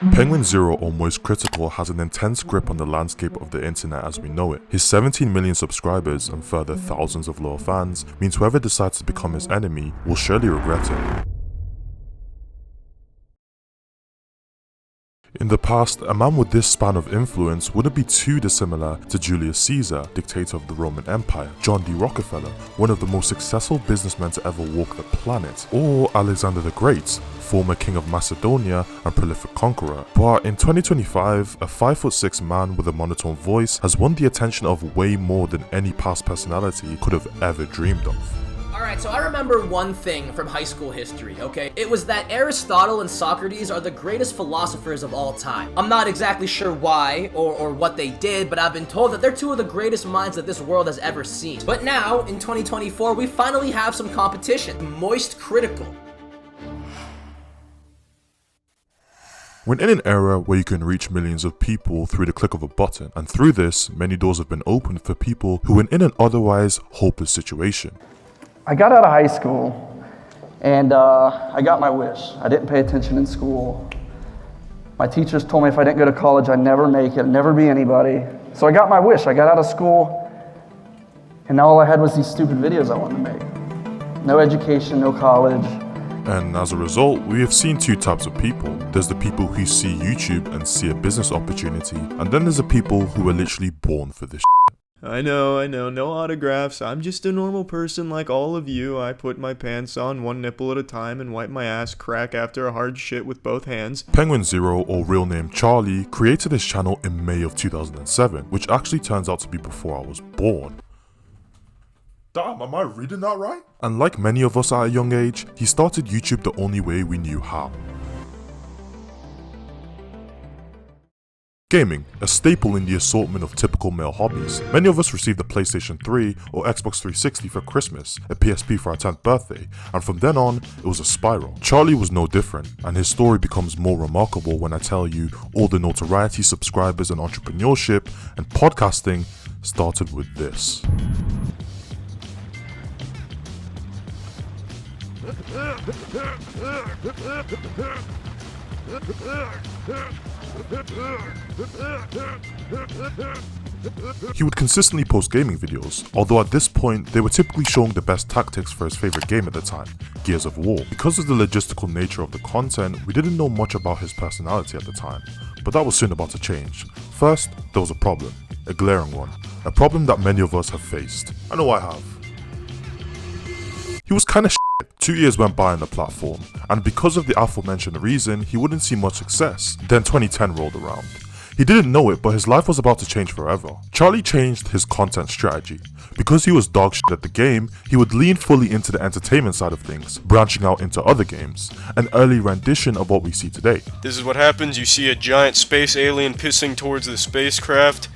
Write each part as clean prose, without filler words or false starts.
Penguinz0 or Moist Critical has an intense grip on the landscape of the internet as we know it. His 17 million subscribers and further thousands of loyal fans means whoever decides to become his enemy will surely regret it. In the past, a man with this span of influence wouldn't be too dissimilar to Julius Caesar, dictator of the Roman Empire, John D. Rockefeller, one of the most successful businessmen to ever walk the planet, or Alexander the Great, former king of Macedonia and prolific conqueror. But in 2025, a 5'6" man with a monotone voice has won the attention of way more than any past personality could have ever dreamed of. Alright, so I remember one thing from high school history, okay? It was that Aristotle and Socrates are the greatest philosophers of all time. I'm not exactly sure why or what they did, but I've been told that they're two of the greatest minds that this world has ever seen. But now, in 2024, we finally have some competition. Moist Critical. We're in an era where you can reach millions of people through the click of a button, and through this, many doors have been opened for people who were in an otherwise hopeless situation. I got out of high school and I got my wish. I didn't pay attention in school. My teachers told me if I didn't go to college, I'd never make it, never be anybody. So I got my wish. I got out of school and now all I had was these stupid videos I wanted to make. No education, no college. And as a result, we have seen two types of people. There's the people who see YouTube and see a business opportunity, and then there's the people who are literally born for this. I know, no autographs. I'm just a normal person like all of you. I put my pants on one nipple at a time and wipe my ass crack after a hard shit with both hands. Penguinz0, or real name Charlie, created his channel in May of 2007, which actually turns out to be before I was born. Damn, am I reading that right? And like many of us at a young age, he started YouTube the only way we knew how. Gaming, a staple in the assortment of typical male hobbies. Many of us received a PlayStation 3 or Xbox 360 for Christmas, a PSP for our 10th birthday, and from then on, it was a spiral. Charlie was no different, and his story becomes more remarkable when I tell you all the notoriety, subscribers, and entrepreneurship and podcasting started with this. He would consistently post gaming videos, although at this point they were typically showing the best tactics for his favourite game at the time, Gears of War. Because of the logistical nature of the content, we didn't know much about his personality at the time, but that was soon about to change. First, there was a problem, a glaring one, a problem that many of us have faced. I know I have. He was kinda shit. 2 years went by on the platform, and because of the aforementioned reason, he wouldn't see much success. Then 2010 rolled around. He didn't know it, but his life was about to change forever. Charlie changed his content strategy. Because he was dog shit at the game, he would lean fully into the entertainment side of things, branching out into other games, an early rendition of what we see today. This is what happens, you see a giant space alien pissing towards the spacecraft,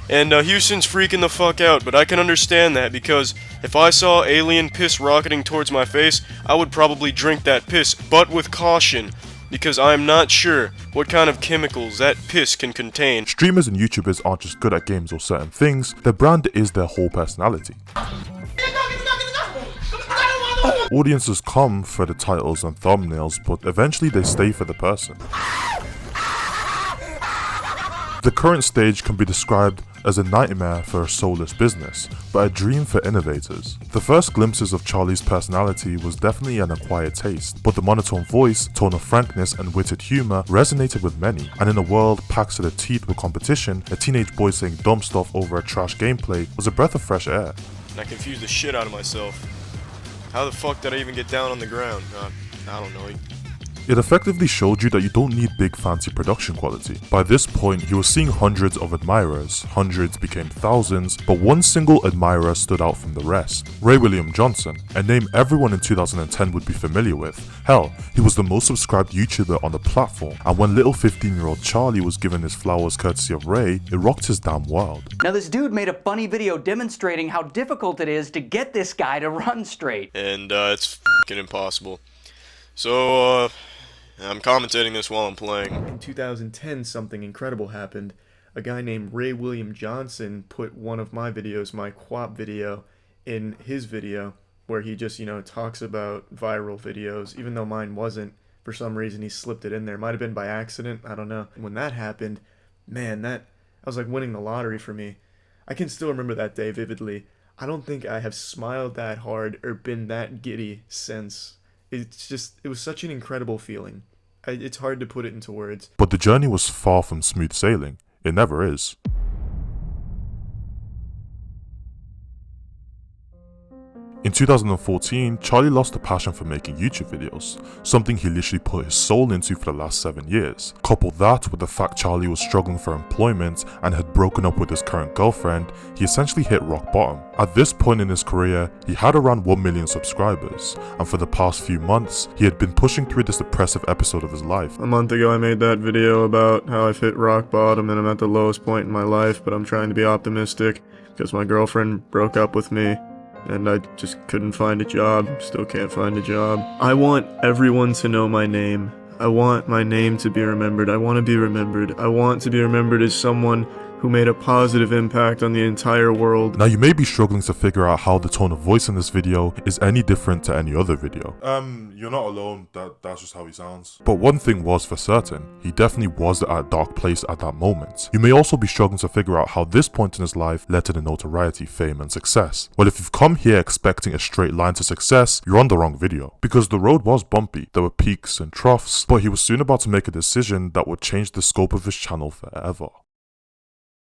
and Houston's freaking the fuck out, but I can understand that, because if I saw alien piss rocketing towards my face, I would probably drink that piss, but with caution, because I am not sure what kind of chemicals that piss can contain. Streamers and YouTubers aren't just good at games or certain things, their brand is their whole personality. Audiences come for the titles and thumbnails, but eventually they stay for the person. The current stage can be described as a nightmare for a soulless business, but a dream for innovators. The first glimpses of Charlie's personality was definitely an acquired taste, but the monotone voice, tone of frankness, and witted humor resonated with many, and in a world packed to the teeth with competition, a teenage boy saying dumb stuff over a trash gameplay was a breath of fresh air. And I confused the shit out of myself. How the fuck did I even get down on the ground? I don't know. It effectively showed you that you don't need big fancy production quality. By this point, he was seeing hundreds of admirers, hundreds became thousands, but one single admirer stood out from the rest. Ray William Johnson, a name everyone in 2010 would be familiar with. Hell, he was the most subscribed YouTuber on the platform, and when little 15-year-old Charlie was given his flowers courtesy of Ray, it rocked his damn world. Now this dude made a funny video demonstrating how difficult it is to get this guy to run straight. And it's f***ing impossible. So, I'm commentating this while I'm playing. In 2010, something incredible happened. A guy named Ray William Johnson put one of my videos, my QWOP video, in his video, where he just, talks about viral videos, even though mine wasn't. For some reason, he slipped it in there. Might have been by accident. I don't know. When that happened, man, that was like winning the lottery for me. I can still remember that day vividly. I don't think I have smiled that hard or been that giddy since. It was such an incredible feeling. It's hard to put it into words. But the journey was far from smooth sailing. It never is. In 2014, Charlie lost the passion for making YouTube videos, something he literally put his soul into for the last 7 years. Couple that with the fact Charlie was struggling for employment and had broken up with his current girlfriend, he essentially hit rock bottom. At this point in his career, he had around 1 million subscribers, and for the past few months, he had been pushing through this depressive episode of his life. A month ago I made that video about how I've hit rock bottom and I'm at the lowest point in my life, but I'm trying to be optimistic because my girlfriend broke up with me. And I just couldn't find a job, still can't find a job. I want everyone to know my name. I want my name to be remembered. I want to be remembered. I want to be remembered as someone who made a positive impact on the entire world. Now you may be struggling to figure out how the tone of voice in this video is any different to any other video. You're not alone, that's just how he sounds. But one thing was for certain, he definitely was at a dark place at that moment. You may also be struggling to figure out how this point in his life led to the notoriety, fame and success. Well, if you've come here expecting a straight line to success, you're on the wrong video. Because the road was bumpy, there were peaks and troughs, but he was soon about to make a decision that would change the scope of his channel forever.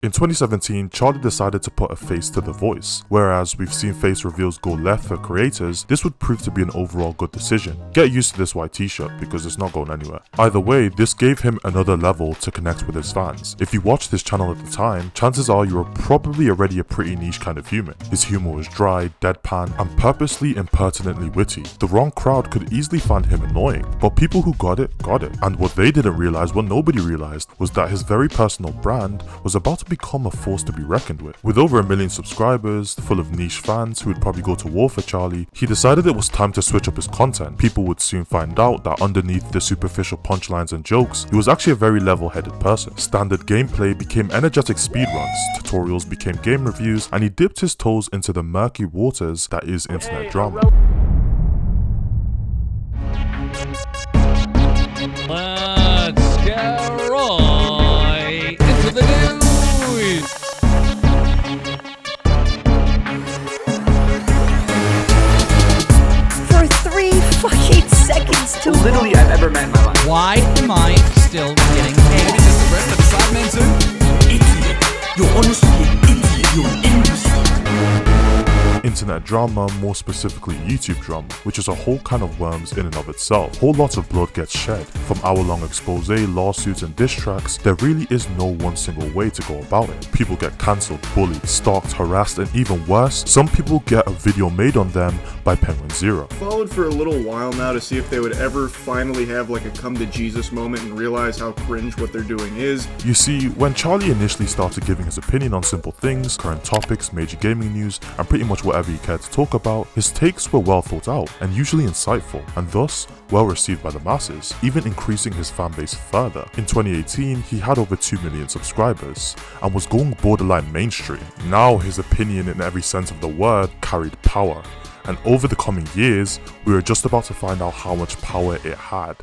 In 2017, Charlie decided to put a face to the voice. Whereas we've seen face reveals go left for creators, this would prove to be an overall good decision. Get used to this white t-shirt because it's not going anywhere. Either way, this gave him another level to connect with his fans. If you watched his channel at the time, chances are you were probably already a pretty niche kind of human. His humor was dry, deadpan, and purposely impertinently witty. The wrong crowd could easily find him annoying, but people who got it, got it. And what they didn't realize, what nobody realized, was that his very personal brand was about to become a force to be reckoned with. With over 1 million subscribers, full of niche fans who would probably go to war for Charlie, he decided it was time to switch up his content. People would soon find out that underneath the superficial punchlines and jokes, he was actually a very level-headed person. Standard gameplay became energetic speedruns, tutorials became game reviews, and he dipped his toes into the murky waters that is internet drama. Let's get right into the news. For 3 fucking seconds to Literally I've ever met in my life. Why am I still getting paid? Is this the Brent of the Sidemen too? Idiot. You're honestly an idiot. You're an imbecile. Internet drama, more specifically YouTube drama, which is a whole can of worms in and of itself. Whole lots of blood gets shed. From hour-long expose, lawsuits and diss tracks, there really is no one single way to go about it. People get cancelled, bullied, stalked, harassed, and even worse, some people get a video made on them by Penguinz0. Followed for a little while now to see if they would ever finally have like a come to Jesus moment and realize how cringe what they're doing is. You see, when Charlie initially started giving his opinion on simple things, current topics, major gaming news, and pretty much whatever he cared to talk about, his takes were well thought out and usually insightful, and thus well received by the masses, even increasing his fanbase further. In 2018, he had over 2 million subscribers and was going borderline mainstream. Now his opinion in every sense of the word carried power, and over the coming years, we were just about to find out how much power it had.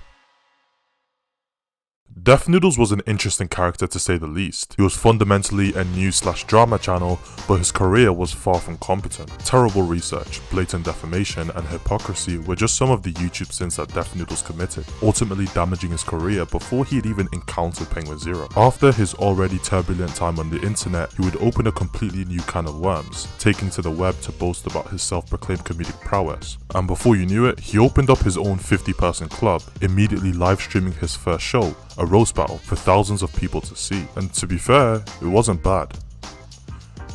DefNoodles was an interesting character to say the least. He was fundamentally a news/drama channel, but his career was far from competent. Terrible research, blatant defamation, and hypocrisy were just some of the YouTube sins that DefNoodles committed, ultimately damaging his career before he had even encountered Penguinz0. After his already turbulent time on the internet, he would open a completely new can of worms, taking to the web to boast about his self-proclaimed comedic prowess. And before you knew it, he opened up his own 50-person club, immediately live streaming his first show, a roast battle for thousands of people to see. And to be fair, it wasn't bad.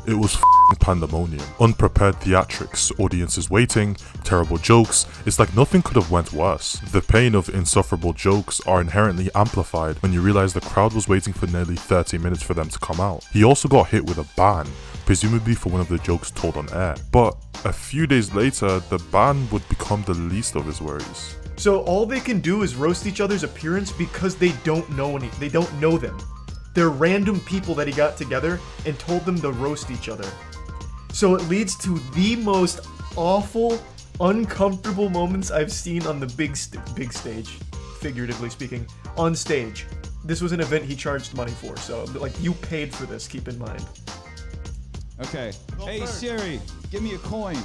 It was pandemonium. Unprepared theatrics, audiences waiting, terrible jokes. It's like nothing could have went worse. The pain of insufferable jokes are inherently amplified when you realize the crowd was waiting for nearly 30 minutes for them to come out. He also got hit with a ban, presumably for one of the jokes told on air. But a few days later, the ban would become the least of his worries. So all they can do is roast each other's appearance because they don't know them. They're random people that he got together and told them to roast each other. So it leads to the most awful, uncomfortable moments I've seen on the big stage. figuratively speaking, on stage. This was an event he charged money for, so like you paid for this, keep in mind. Okay. Hey Siri, give me a coin.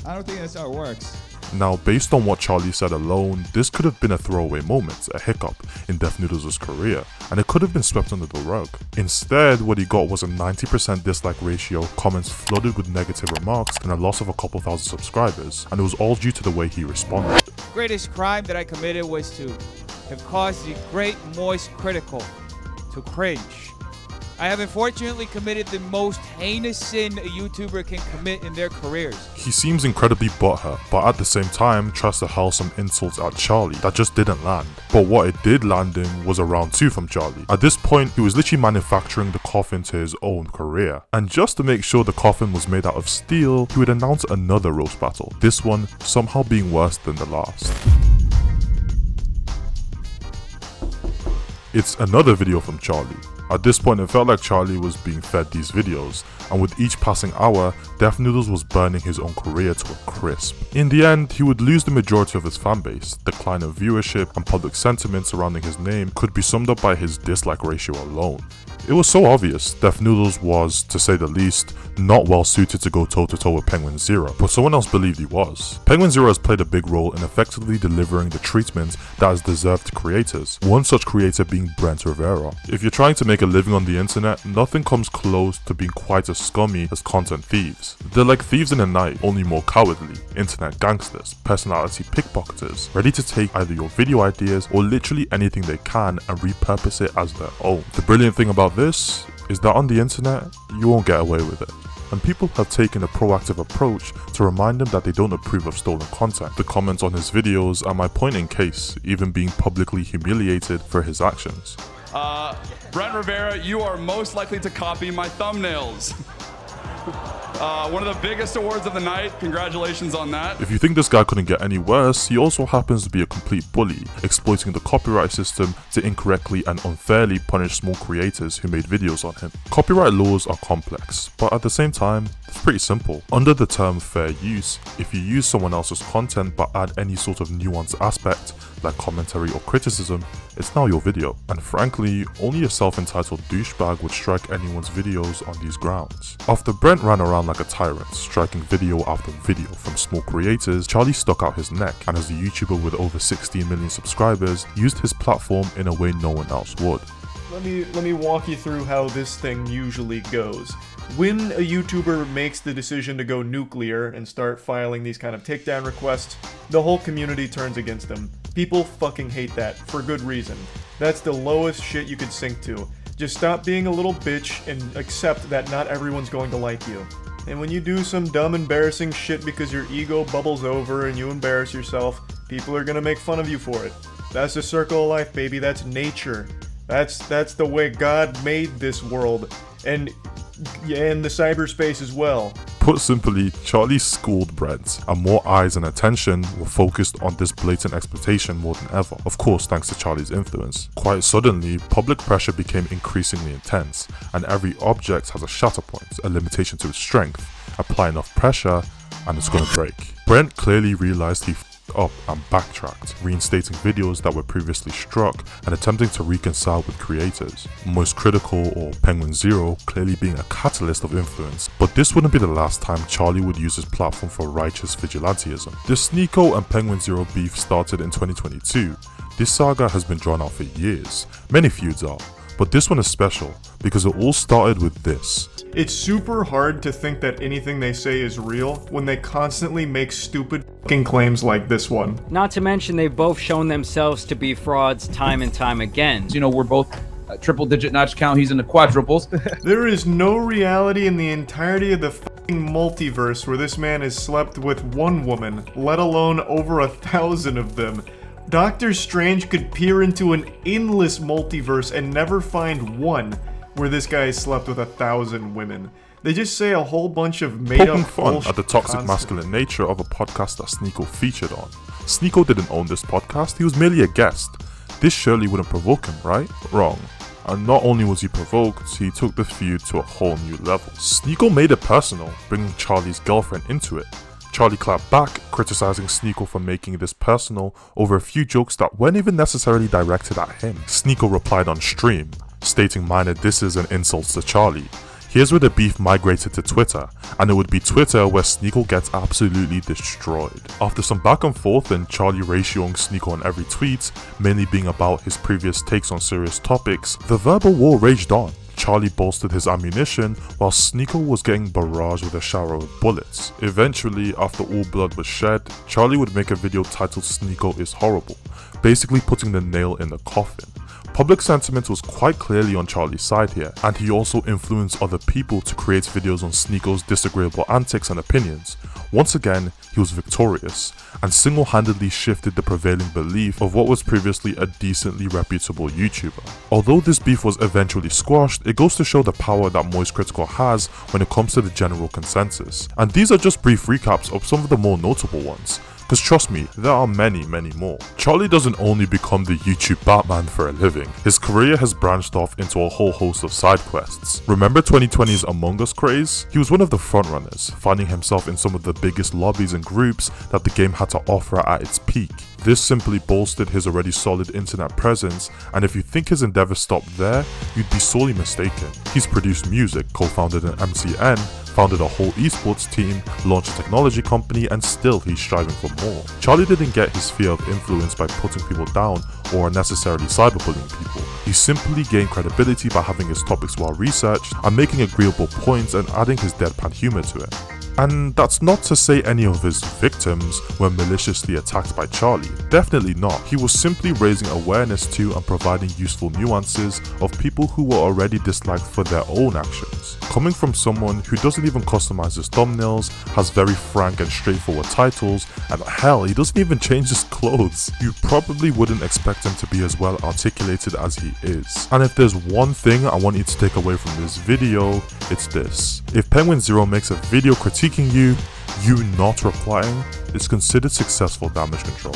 I don't think that's how it works. Now, based on what Charlie said alone, this could have been a throwaway moment, a hiccup in DefNoodles' career, and it could have been swept under the rug. Instead, what he got was a 90% dislike ratio, comments flooded with negative remarks, and a loss of a couple thousand subscribers, and it was all due to the way he responded. The greatest crime that I committed was to have caused the great moist critical to cringe. I have unfortunately committed the most heinous sin a YouTuber can commit in their careers. He seems incredibly butthurt, but at the same time tries to hurl some insults at Charlie that just didn't land. But what it did land in was a round 2 from Charlie. At this point, he was literally manufacturing the coffin to his own career. And just to make sure the coffin was made out of steel, he would announce another roast battle, this one somehow being worse than the last. It's another video from Charlie. At this point, it felt like Charlie was being fed these videos, and with each passing hour, DefNoodles was burning his own career to a crisp. In the end, he would lose the majority of his fanbase. Decline of viewership and public sentiment surrounding his name could be summed up by his dislike ratio alone. It was so obvious DefNoodles was, to say the least, not well suited to go toe-to-toe with Penguinz0, but someone else believed he was. Penguinz0 has played a big role in effectively delivering the treatment that is deserved to creators, one such creator being Brent Rivera. If you're trying to make a living on the internet, nothing comes close to being quite as scummy as content thieves. They're like thieves in the night, only more cowardly, internet gangsters, personality pickpocketers, ready to take either your video ideas or literally anything they can and repurpose it as their own. The brilliant thing about this is that on the internet, you won't get away with it. And people have taken a proactive approach to remind them that they don't approve of stolen content. The comments on his videos are my point in case, even being publicly humiliated for his actions. Brent Rivera, you are most likely to copy my thumbnails. One of the biggest awards of the night. Congratulations on that. If you think this guy couldn't get any worse, he also happens to be a complete bully, exploiting the copyright system to incorrectly and unfairly punish small creators who made videos on him. Copyright laws are complex, but at the same time, it's pretty simple. Under the term fair use, if you use someone else's content but add any sort of nuanced aspect, like commentary or criticism, it's now your video. And frankly, only a self-entitled douchebag would strike anyone's videos on these grounds. After Brent ran around like a tyrant, striking video after video from small creators, Charlie stuck out his neck, and as a YouTuber with over 16 million subscribers, used his platform in a way no one else would. Let me walk you through how this thing usually goes. When a YouTuber makes the decision to go nuclear and start filing these kind of takedown requests, the whole community turns against them. People fucking hate that, for good reason. That's the lowest shit you could sink to. Just stop being a little bitch and accept that not everyone's going to like you. And when you do some dumb, embarrassing shit because your ego bubbles over and you embarrass yourself, people are gonna make fun of you for it. That's the circle of life, baby. That's nature. That's the way God made this world. And the cyberspace as well. Put simply, Charlie schooled Brent, and more eyes and attention were focused on this blatant exploitation more than ever. Of course, thanks to Charlie's influence. Quite suddenly, public pressure became increasingly intense, and every object has a shatter point, a limitation to its strength. Apply enough pressure, and it's gonna break. Brent clearly realized he up and backtracked, reinstating videos that were previously struck and attempting to reconcile with creators. Most critical, or Penguinz0, clearly being a catalyst of influence. But this wouldn't be the last time Charlie would use his platform for righteous vigilantism. The Sneako and Penguinz0 beef started in 2022. This saga has been drawn out for years. Many feuds are, but this one is special because it all started with this. It's super hard to think that anything they say is real when they constantly make stupid fucking claims like this one. Not to mention they've both shown themselves to be frauds time and time again. You know, we're both triple-digit notch count, he's in the quadruples. There is no reality in the entirety of the fucking multiverse where this man has slept with one woman, let alone over 1,000 of them. Doctor Strange could peer into an endless multiverse and never find one where this guy slept with 1,000 women. They just say a whole bunch of made-up fun bullshit at the toxic constantly. masculine nature of a podcast that Sneako featured on. Sneako didn't own this podcast, he was merely a guest. This surely wouldn't provoke him, right? Wrong. And not only was he provoked, he took the feud to a whole new level. Sneako made it personal, bringing Charlie's girlfriend into it. Charlie clapped back, criticizing Sneako for making this personal over a few jokes that weren't even necessarily directed at him. Sneako replied on stream, stating minor disses and insults to Charlie. Here's where the beef migrated to Twitter, and it would be Twitter where Sneako gets absolutely destroyed. After some back and forth and Charlie ratioing Sneako on every tweet, mainly being about his previous takes on serious topics, the verbal war raged on. Charlie bolstered his ammunition while Sneako was getting barraged with a shower of bullets. Eventually, after all blood was shed, Charlie would make a video titled "Sneako is horrible," basically putting the nail in the coffin. Public sentiment was quite clearly on Charlie's side here, and he also influenced other people to create videos on Sneako's disagreeable antics and opinions. Once again, he was victorious, and single-handedly shifted the prevailing belief of what was previously a decently reputable YouTuber. Although this beef was eventually squashed, it goes to show the power that Moist Critical has when it comes to the general consensus. And these are just brief recaps of some of the more notable ones. Because trust me, there are many more. Charlie doesn't only become the YouTube Batman for a living, his career has branched off into a whole host of side quests. Remember 2020's Among Us craze? He was one of the frontrunners, finding himself in some of the biggest lobbies and groups that the game had to offer at its peak. This simply bolstered his already solid internet presence, and if you think his endeavours stopped there, you'd be sorely mistaken. He's produced music, co-founded an MCN, founded a whole esports team, launched a technology company, and still he's striving for more. Charlie didn't get his sphere of influence by putting people down or unnecessarily cyberbullying people. He simply gained credibility by having his topics well researched and making agreeable points and adding his deadpan humour to it. And that's not to say any of his victims were maliciously attacked by Charlie. Definitely not. He was simply raising awareness to and providing useful nuances of people who were already disliked for their own actions. Coming from someone who doesn't even customize his thumbnails, has very frank and straightforward titles, and hell, he doesn't even change his clothes. You probably wouldn't expect him to be as well articulated as he is. And if there's one thing I want you to take away from this video, it's this. If Penguinz0 makes a video critiquing you not replying is considered successful damage control.